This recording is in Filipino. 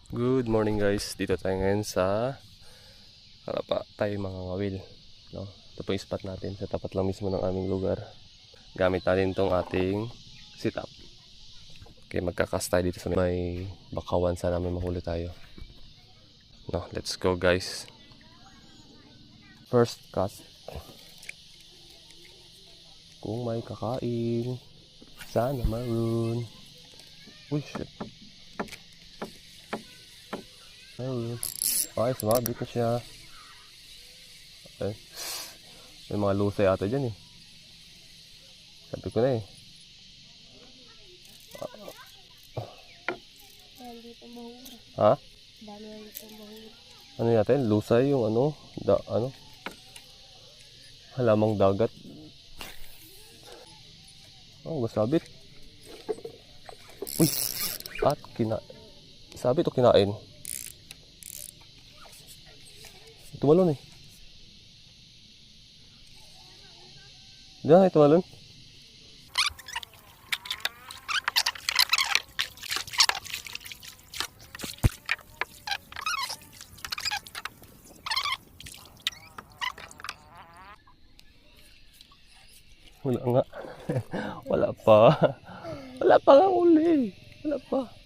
Good morning guys, dito tayo ngayon sa Kalapa tayo mga ngawil, no? Ito po yung spot natin sa tapat lang mismo ng aming lugar. Gamit natin itong ating sit-up. Okay, magkakast tayo dito sa may bakawan, sana may mahuli tayo, no? Let's go guys. First cast. Kung may kakain, sana maroon. Uy shit, ay, sumabit na siya. Okay. May mga lusay ata dyan eh. Sabi ko na eh. Ha? Ano natin? Lusay yung ano? Halamang dagat. Oh, sabit. Uy! At sabit o kinain? Tumalon eh. Diyan ay tumalon. Wala nga. Wala pa. Wala pa nga uli. Wala pa.